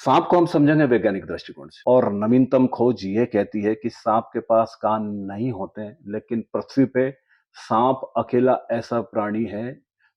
सांप को हम समझेंगे वैज्ञानिक दृष्टिकोण से और नवीनतम खोज ये कहती है कि सांप के पास कान नहीं होते हैं, लेकिन पृथ्वी पे सांप अकेला ऐसा प्राणी है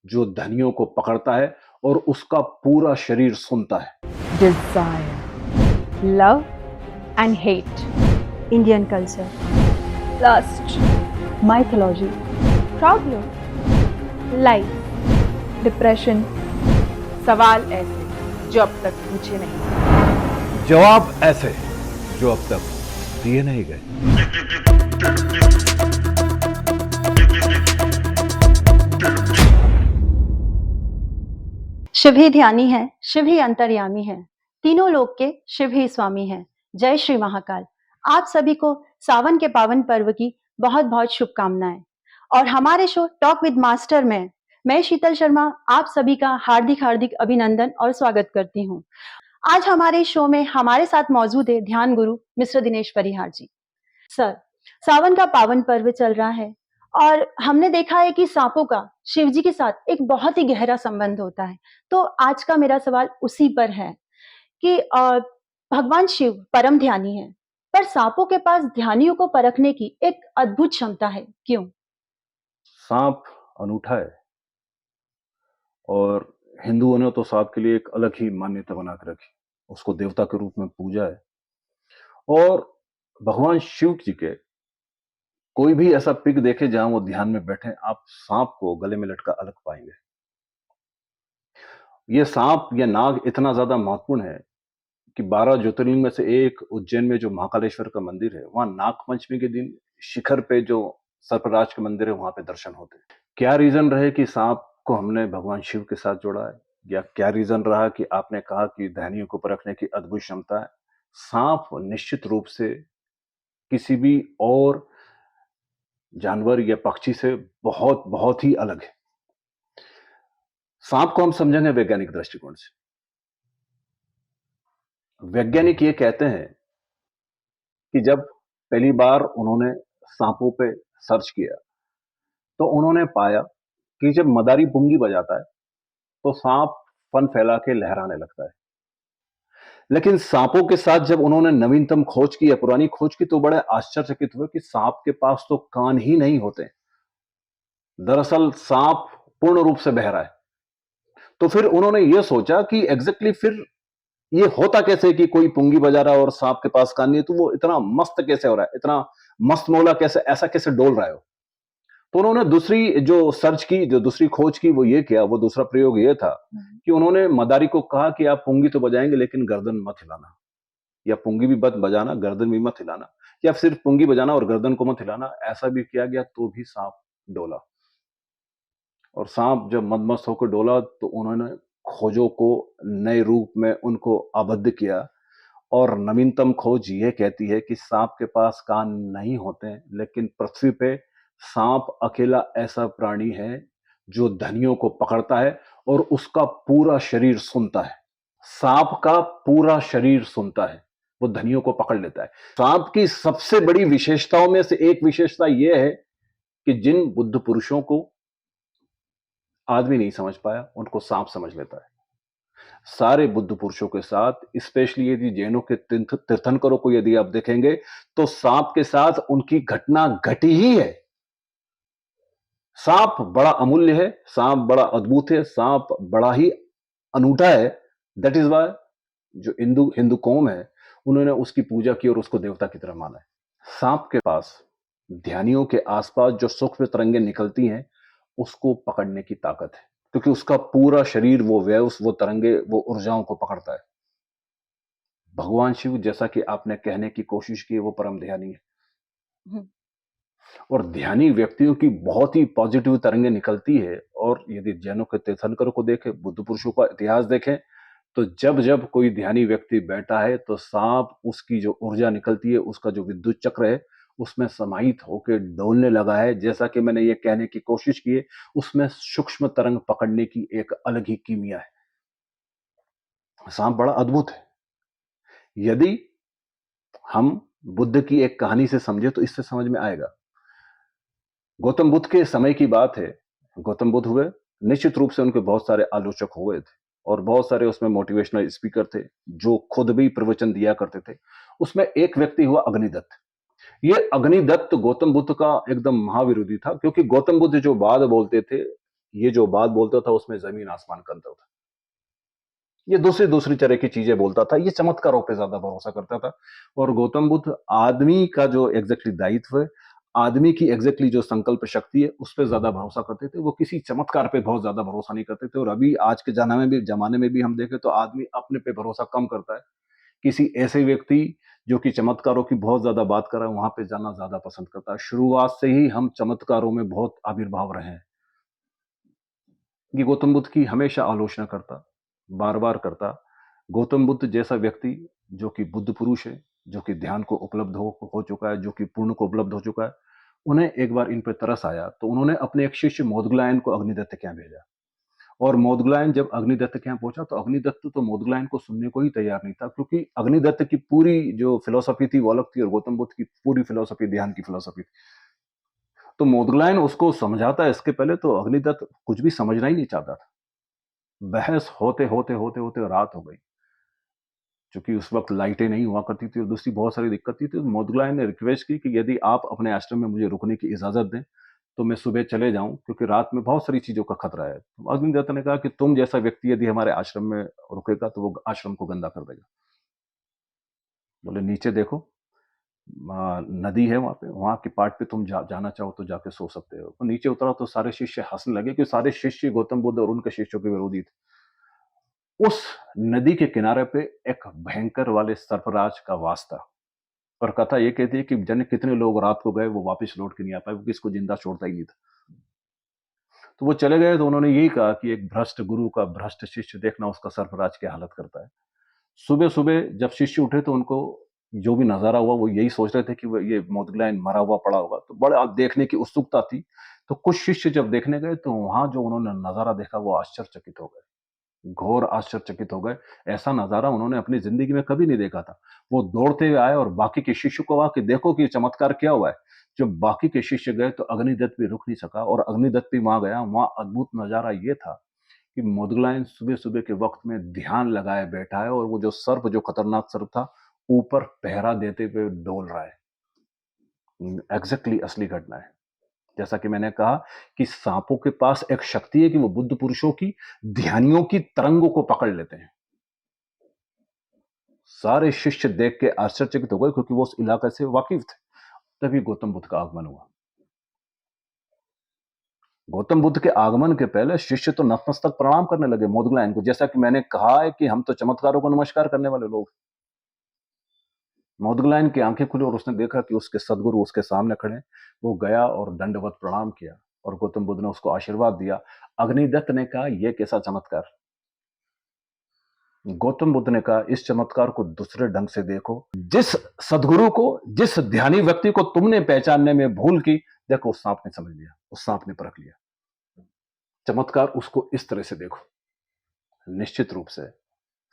जो ध्वनियों को पकड़ता है और उसका पूरा शरीर सुनता है। desire, love and hate, Indian culture, lust, mythology, problem, life, depression, सवाल ऐसे जो अब तक पूछे नहीं। जवाब ऐसे जो अब तक दिए नहीं गए। शिव ही ध्यानी है, शिव ही अंतर्यामी है, तीनों लोक के शिव ही स्वामी है। जय श्री महाकाल। आप सभी को सावन के पावन पर्व की बहुत बहुत शुभकामनाएं। और हमारे शो टॉक विद मास्टर में मैं शीतल शर्मा आप सभी का हार्दिक हार्दिक अभिनंदन और स्वागत करती हूँ। आज हमारे शो में हमारे साथ मौजूद है ध्यान गुरु मिस्टर दिनेश परिहार जी। सर, सावन का पावन पर्व चल रहा है और हमने देखा है कि सांपों का शिव जी के साथ एक बहुत ही गहरा संबंध होता है। तो आज का मेरा सवाल उसी पर है कि भगवान शिव परम ध्यानी है, पर सांपों के पास ध्यानियों को परखने की एक अद्भुत क्षमता है, क्यों? सांप अनूठा है और हिंदुओं ने तो सांप के लिए एक अलग ही मान्यता बना के रखी, उसको देवता के रूप में पूजा है। और भगवान शिव जी के कोई भी ऐसा पिक देखे जहां वो ध्यान में बैठे, आप सांप को गले में लटका अलग पाएंगे। ये सांप या नाग इतना ज्यादा महत्वपूर्ण है कि 12 ज्योतिर्लिंग में से एक उज्जैन में जो महाकालेश्वर का मंदिर है, वहां नाग पंचमी के दिन शिखर पे जो सर्पराज के मंदिर है वहां पे दर्शन होते हैं। क्या रीजन रहे कि सांप को हमने भगवान शिव के साथ जोड़ा है, या क्या रीजन रहा कि आपने कहा कि ध्यानियों को परखने की अद्भुत क्षमता है? सांप निश्चित रूप से किसी भी और जानवर या पक्षी से बहुत बहुत ही अलग है। सांप को हम समझेंगे वैज्ञानिक दृष्टिकोण से। वैज्ञानिक ये कहते हैं कि जब पहली बार उन्होंने सांपों पे सर्च किया तो उन्होंने पाया कि जब मदारी पुंगी बजाता है तो सांप फन फैला के लहराने लगता है। लेकिन सांपों के साथ जब उन्होंने नवीनतम खोज की या पुरानी खोज की तो बड़े आश्चर्यचकित हुए कि सांप के पास तो कान ही नहीं होते। दरअसल सांप पूर्ण रूप से बहरा है। तो फिर उन्होंने यह सोचा कि एग्जैक्टली फिर ये होता कैसे कि कोई पुंगी बजा रहा है और सांप के पास कान नहीं है, तो वो इतना मस्त कैसे हो रहा है, इतना मस्त मौला कैसे, ऐसा कैसे डोल रहा है वो। तो उन्होंने दूसरी जो सर्च की, जो दूसरी खोज की, वो ये किया, वो दूसरा प्रयोग ये था कि उन्होंने मदारी को कहा कि आप पुंगी तो बजाएंगे लेकिन गर्दन मत हिलाना, या पुंगी भी मत बजाना, गर्दन भी मत हिलाना, या सिर्फ पुंगी बजाना और गर्दन को मत हिलाना। ऐसा भी किया गया तो भी सांप डोला। और सांप जब मदमस्त होकर डोला तो उन्होंने खोजों को नए रूप में उनको आबद्ध किया। और नवीनतम खोज ये कहती है कि सांप के पास कान नहीं होते हैं, लेकिन पृथ्वी पे सांप अकेला ऐसा प्राणी है जो ध्वनियों को पकड़ता है और उसका पूरा शरीर सुनता है। सांप का पूरा शरीर सुनता है, वो ध्वनियों को पकड़ लेता है। सांप की सबसे बड़ी विशेषताओं में से एक विशेषता यह है कि जिन बुद्ध पुरुषों को आदमी नहीं समझ पाया, उनको सांप समझ लेता है। सारे बुद्ध पुरुषों के साथ, स्पेशली यदि जैनों के तीर्थंकरों को यदि आप देखेंगे तो सांप के साथ उनकी घटना घटी ही है। सांप बड़ा अमूल्य है, सांप बड़ा अद्भुत है, सांप बड़ा ही अनूठा है। दैट इज वाई जो हिंदू हिंदू कौम है उन्होंने उसकी पूजा की और उसको देवता की तरह माना है। सांप के पास ध्यानियों के आसपास जो सूक्ष्म तरंगें निकलती हैं उसको पकड़ने की ताकत है, क्योंकि उसका पूरा शरीर वो वेव्स, वो तरंगे, वो ऊर्जाओं को पकड़ता है। भगवान शिव, जैसा कि आपने कहने की कोशिश की, वो परम ध्यानी है। हम्म, और ध्यानी व्यक्तियों की बहुत ही पॉजिटिव तरंगे निकलती है। और यदि जैनों के तीर्थंकरों को देखें, बुद्ध पुरुषों का इतिहास देखें, तो जब जब कोई ध्यानी व्यक्ति बैठा है तो सांप उसकी जो ऊर्जा निकलती है, उसका जो विद्युत चक्र है, उसमें समाहित होकर डोलने लगा है। जैसा कि मैंने ये कहने की कोशिश की है, उसमें सूक्ष्म तरंग पकड़ने की एक अलग ही कीमिया है। सांप बड़ा अद्भुत है। यदि हम बुद्ध की एक कहानी से समझे तो इससे समझ में आएगा। गौतम बुद्ध के समय की बात है। गौतम बुद्ध हुए, निश्चित रूप से उनके बहुत सारे आलोचक हुए थे। और बहुत सारे उसमें मोटिवेशनल स्पीकर थे जो खुद भी प्रवचन दिया करते थे। उसमें एक व्यक्ति हुआ अग्निदत्त। ये अग्निदत्त गौतम बुद्ध का एकदम महाविरोधी था, क्योंकि गौतम बुद्ध जो बात बोलते थे, ये जो बात बोलता था उसमें जमीन आसमान का अंतर था। ये दूसरी दूसरी तरह की चीजें बोलता था, ये चमत्कारों पे ज्यादा भरोसा करता था। और गौतम बुद्ध आदमी का जो एग्जैक्टली दायित्व है, आदमी की एग्जैक्टली जो संकल्प शक्ति है, उस पर ज्यादा भरोसा करते थे। वो किसी चमत्कार पे बहुत ज्यादा भरोसा नहीं करते थे। और अभी आज के जमाने में भी हम देखें तो आदमी अपने पे भरोसा कम करता है। किसी ऐसे व्यक्ति जो कि चमत्कारों की बहुत ज्यादा बात कर रहा है, वहां पे जाना ज्यादा पसंद करता है। शुरुआत से ही हम चमत्कारों में बहुत आविर्भाव रहे हैं। ये गौतम बुद्ध की हमेशा आलोचना करता, बार बार करता। गौतम बुद्ध जैसा व्यक्ति जो कि बुद्ध पुरुष है, जो कि ध्यान को उपलब्ध हो चुका है, जो कि पूर्ण को उपलब्ध हो चुका है, उन्हें एक बार इन पर तरस आया तो उन्होंने अपने एक शिष्य मोदगलायन को अग्निदत्त के यहाँ भेजा। और मोदगलायन जब अग्निदत्त के यहाँ पहुंचा तो अग्निदत्त तो मोदगलायन को सुनने को ही तैयार नहीं था, क्योंकि अग्निदत्त की पूरी जो फिलोसफी थी वो अलग थी और गौतम बुद्ध की पूरी फिलोसफी ध्यान की फिलोसफी थी। तो मोदगलायन उसको समझाता है, इसके पहले तो अग्निदत्त कुछ भी समझना ही नहीं चाहता था। बहस होते होते होते होते रात हो गई। चूंकि उस वक्त लाइटें नहीं हुआ करती थी और दूसरी बहुत सारी दिक्कत थी, तो मोदगलायन ने रिक्वेस्ट की कि यदि आप अपने आश्रम में मुझे रुकने की इजाजत दें तो मैं सुबह चले जाऊं, क्योंकि रात में बहुत सारी चीजों का खतरा है। तो अग्निदत्त ने कहा कि तुम जैसा व्यक्ति यदि हमारे आश्रम में रुकेगा तो वो आश्रम को गंदा कर देगा। बोले नीचे देखो, नदी है वहां पे, वहां के पार्ट पे तुम जाना चाहो तो जाके सो सकते हो। तो नीचे उतरा तो सारे शिष्य हंसने लगे, क्योंकि सारे शिष्य गौतम बुद्ध और उनके शिष्यों के विरोधी थे। उस नदी के किनारे पे एक भयंकर वाले सर्पराज का वास था। और कथा ये कहती है कि जाने कितने लोग रात को गए, वो वापस लौट के नहीं आ पाए, वो किसको जिंदा छोड़ता ही नहीं था। तो वो चले गए तो उन्होंने यही कहा कि एक भ्रष्ट गुरु का भ्रष्ट शिष्य, देखना उसका सरफराज क्या हालत करता है। सुबह सुबह जब शिष्य उठे तो उनको जो भी नजारा हुआ वो यही सोच रहे थे कि वो ये मोदगलायन मरा हुआ पड़ा होगा, तो बड़ा देखने की उत्सुकता थी। तो कुछ शिष्य जब देखने गए तो वहां जो उन्होंने नजारा देखा वो आश्चर्यचकित हो गए, घोर आश्चर्यचकित हो गए। ऐसा नजारा उन्होंने अपनी जिंदगी में कभी नहीं देखा था। वो दौड़ते हुए आए और बाकी के शिष्य को कहा कि देखो कि चमत्कार क्या हुआ है। जब बाकी के शिष्य गए तो अग्निदत्त भी रुक नहीं सका और अग्निदत्त भी वहां गया। वहां अद्भुत नजारा ये था कि मोदगलायन सुबह सुबह के वक्त में ध्यान लगाए बैठा है और वो जो सर्प, जो खतरनाक सर्प था, ऊपर पहरा देते हुए डोल रहा है। एग्जैक्टली असली घटना है। जैसा कि मैंने कहा कि सांपों के पास एक शक्ति है कि वो बुद्ध पुरुषों की, ध्यानियों की तरंगों को पकड़ लेते हैं। सारे शिष्य देख के आश्चर्यचकित हो गए, क्योंकि वो उस इलाके से वाकिफ थे। तभी गौतम बुद्ध का आगमन हुआ। गौतम बुद्ध के आगमन के पहले शिष्य तो नतमस्तक प्रणाम करने लगे मोदगलायन को। जैसा कि मैंने कहा है कि हम तो चमत्कारों को नमस्कार करने वाले लोग। मोदगलायन की आंखें खुली और उसने देखा कि उसके सदगुरु उसके सामने खड़े। वो गया और दंडवत प्रणाम किया और गौतम बुद्ध ने उसको आशीर्वाद दिया। अग्निदत्त ने कहा, यह कैसा चमत्कार। गौतम बुद्ध ने कहा, इस चमत्कार को दूसरे ढंग से देखो। जिस सदगुरु को, जिस ध्यानी व्यक्ति को तुमने पहचानने में भूल की, देखो उस सांप ने समझ लिया, उस सांप ने परख लिया। चमत्कार उसको इस तरह से देखो। निश्चित रूप से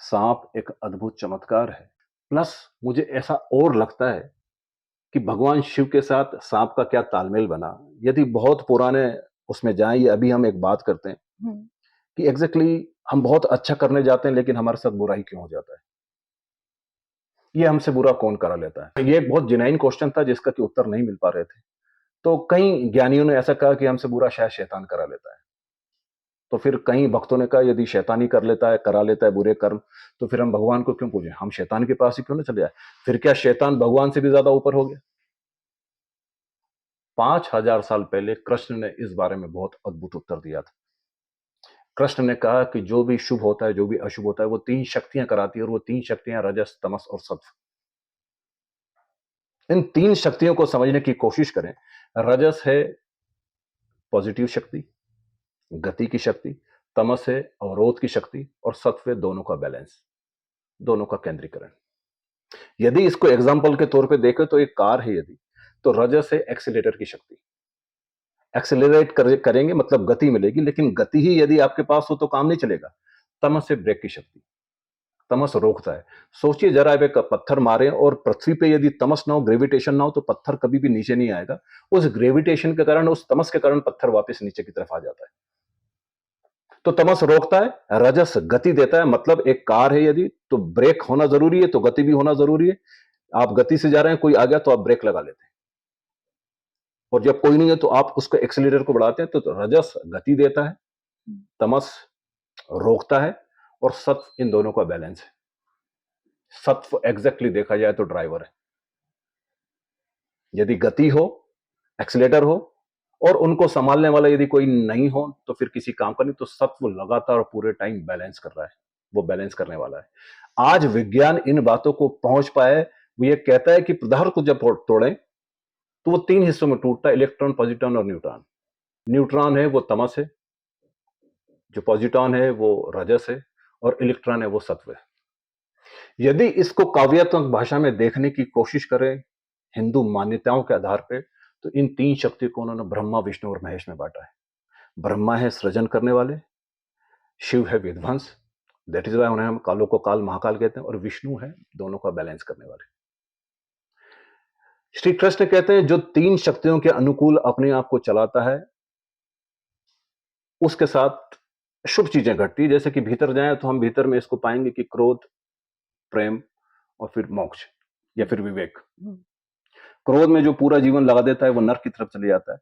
सांप एक अद्भुत चमत्कार है। प्लस मुझे ऐसा और लगता है कि भगवान शिव के साथ सांप का क्या तालमेल बना। यदि बहुत पुराने उसमें जाएं, ये अभी हम एक बात करते हैं कि एग्जैक्टली हम बहुत अच्छा करने जाते हैं लेकिन हमारे साथ बुरा ही क्यों हो जाता है। ये हमसे बुरा कौन करा लेता है। ये एक बहुत जेन्युइन क्वेश्चन था जिसका कि उत्तर नहीं मिल पा रहे थे। तो कई ज्ञानियों ने ऐसा कहा कि हमसे बुरा शायद शैतान करा लेता है। तो फिर कई भक्तों ने कहा, यदि शैतान ही कर लेता है, करा लेता है बुरे कर्म, तो फिर हम भगवान को क्यों पूजें, हम शैतान के पास ही क्यों ना चले जाए। फिर क्या शैतान भगवान से भी ज्यादा ऊपर हो गया। 5000 साल पहले कृष्ण ने इस बारे में बहुत अद्भुत उत्तर दिया था। कृष्ण ने कहा कि जो भी शुभ होता है, जो भी अशुभ होता है, वो 3 शक्तियां कराती है और वो 3 शक्तियां रजस, तमस और सत्व। इन 3 शक्तियों को समझने की कोशिश करें। रजस है पॉजिटिव शक्ति, गति की शक्ति। तमस है अवरोध की शक्ति और सत्व है दोनों का बैलेंस, दोनों का केंद्रीकरण। यदि इसको एग्जाम्पल के तौर पे देखें तो एक कार है, यदि तो रजस है एक्सीलेटर की शक्ति। एक्सेलरेट करेंगे मतलब गति मिलेगी, लेकिन गति ही यदि आपके पास हो तो काम नहीं चलेगा। तमस से ब्रेक की शक्ति, तमस रोकता है। सोचिए जरा, एक पत्थर मारे और पृथ्वी पे यदि तमस ना हो, ग्रेविटेशन ना हो, तो पत्थर कभी भी नीचे नहीं आएगा। उस ग्रेविटेशन के कारण, उस तमस के कारण पत्थर वापस नीचे की तरफ आ जाता है। तो तमस रोकता है, रजस गति देता है। मतलब एक कार है यदि, तो ब्रेक होना जरूरी है, तो गति भी होना जरूरी है। आप गति से जा रहे हैं, कोई आ गया तो आप ब्रेक लगा लेते हैं, और जब कोई नहीं है तो आप उसको एक्सीलरेटर को बढ़ाते हैं। तो रजस गति देता है, तमस रोकता है, और सत्व इन दोनों का बैलेंस है। सत्व एग्जैक्टली देखा जाए तो ड्राइवर है। यदि गति हो, एक्सीलेटर हो, और उनको संभालने वाला यदि कोई नहीं हो, तो फिर किसी काम का नहीं। तो सत्व लगातार पूरे टाइम बैलेंस कर रहा है, वो बैलेंस करने वाला है। आज विज्ञान इन बातों को पहुंच पाए। वो ये कहता है कि पदार्थ को जब तोड़ें तो वो 3 हिस्सों में टूटता है, इलेक्ट्रॉन, पॉजिट्रॉन और न्यूट्रॉन। न्यूट्रॉन है वो तमस है, जो पॉजिट्रॉन है वो रजस है, और इलेक्ट्रॉन है वो सत्व है। यदि इसको काव्यात्मक भाषा में देखने की कोशिश करें हिंदू मान्यताओं के आधार पर, तो इन 3 शक्तियों को उन्होंने ब्रह्मा, विष्णु और महेश में बांटा है। ब्रह्मा है सृजन करने वाले, शिव है विध्वंस, दैट इज वाई उन्हें हम कालों को काल महाकाल कहते हैं, और विष्णु है दोनों का बैलेंस करने वाले। श्री कृष्ण कहते हैं जो 3 शक्तियों के अनुकूल अपने आप को चलाता है, उसके साथ शुभ चीजें घटती है। जैसे कि भीतर जाएं तो हम भीतर में इसको पाएंगे कि क्रोध, प्रेम और फिर मोक्ष या फिर विवेक। क्रोध में जो पूरा जीवन लगा देता है वो नरक की तरफ चले जाता है,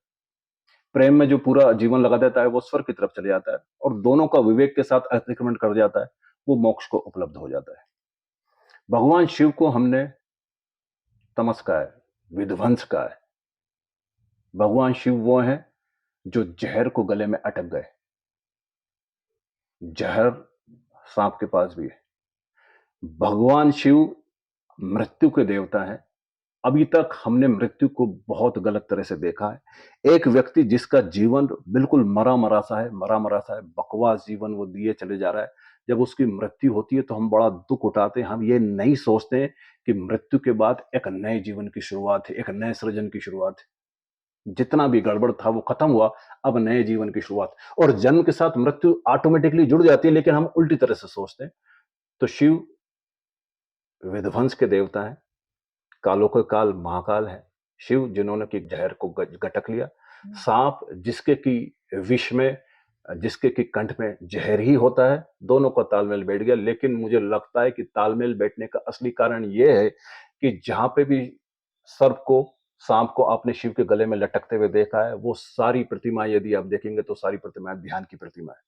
प्रेम में जो पूरा जीवन लगा देता है वो स्वर्ग की तरफ चले जाता है, और दोनों का विवेक के साथ अतिक्रमण कर जाता है, वो मोक्ष को उपलब्ध हो जाता है। भगवान शिव को हमने तमस का है, विध्वंस का है। भगवान शिव वो हैं जो जहर को गले में अटक गए। जहर सांप के पास भी है। भगवान शिव मृत्यु के देवता हैं। अभी तक हमने मृत्यु को बहुत गलत तरह से देखा है। एक व्यक्ति जिसका जीवन बिल्कुल मरा मरा सा है, बकवास जीवन वो दिए चले जा रहा है, जब उसकी मृत्यु होती है तो हम बड़ा दुख उठाते हैं। हम ये नहीं सोचते कि मृत्यु के बाद एक नए जीवन की शुरुआत है, एक नए सृजन की शुरुआत है। जितना भी गड़बड़ था वो खत्म हुआ, अब नए जीवन की शुरुआत। और जन्म के साथ मृत्यु ऑटोमेटिकली जुड़ जाती है, लेकिन हम उल्टी तरह से सोचते हैं। तो शिव विध्वंस के देवता है, कालों के काल महाकाल है। शिव जिन्होंने कि जहर को गटक लिया, सांप जिसके की विष में, जिसके की कंठ में जहर ही होता है, दोनों का तालमेल बैठ गया। लेकिन मुझे लगता है कि तालमेल बैठने का असली कारण यह है कि जहां पे भी सर्प को, सांप को आपने शिव के गले में लटकते हुए देखा है, वो सारी प्रतिमा यदि आप देखेंगे तो सारी प्रतिमाएं ध्यान की प्रतिमा है।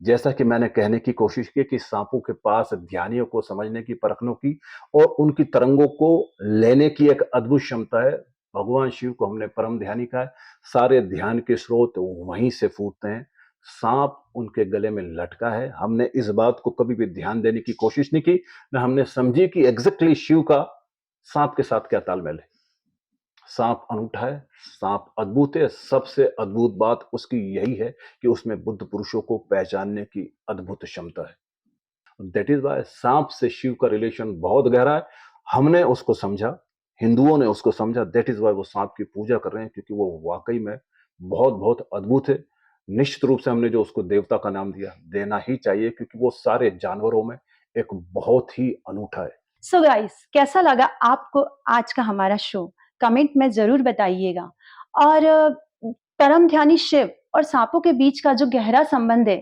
जैसा कि मैंने कहने की कोशिश की कि सांपों के पास ध्यानियों को समझने की, परखने की और उनकी तरंगों को लेने की एक अद्भुत क्षमता है। भगवान शिव को हमने परम ध्यानी कहा है। सारे ध्यान के स्रोत वहीं से फूटते हैं। सांप उनके गले में लटका है। हमने इस बात को कभी भी ध्यान देने की कोशिश नहीं की, न हमने समझी कि एग्जैक्टली शिव का सांप के साथ क्या तालमेल है। सांप अनूठा है, सांप अद्भुत है। सबसे अद्भुत बात उसकी यही है कि उसमें बुद्ध पुरुषों को पहचानने की अद्भुत क्षमता है। दैट इज वाई सांप से शिव का रिलेशन बहुत गहरा है। हमने उसको समझा, हिंदुओं ने उसको समझा। दैट इज वाई वो सांप की पूजा कर रहे हैं, क्योंकि वो वाकई में बहुत बहुत अद्भुत है। निश्चित रूप से हमने जो उसको देवता का नाम दिया, देना ही चाहिए, क्योंकि वो सारे जानवरों में एक बहुत ही अनूठा है। सो गाइस, कैसा लगा आपको आज का हमारा शो? कमेंट में जरूर बताइएगा। और परम ध्यानी शिव और सांपों के बीच का जो गहरा संबंध है,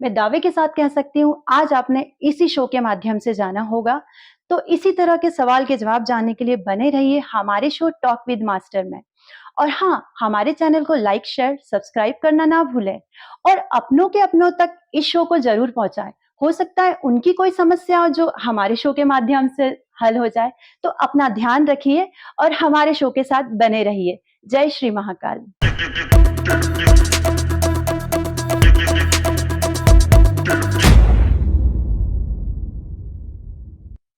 मैं दावे के साथ कह सकती हूँ आज आपने इसी शो के माध्यम से जाना होगा। तो इसी तरह के सवाल के जवाब जानने के लिए बने रहिए हमारे शो टॉक विद मास्टर में। और हाँ, हमारे चैनल को लाइक, शेयर, सब्सक्राइब करना ना भूलें, और अपनों के अपनों तक इस शो को जरूर पहुंचाएं। हो सकता है उनकी कोई समस्या हो जो हमारे शो के माध्यम से हल हो जाए। तो अपना ध्यान रखिए और हमारे शो के साथ बने रहिए। जय श्री महाकाल।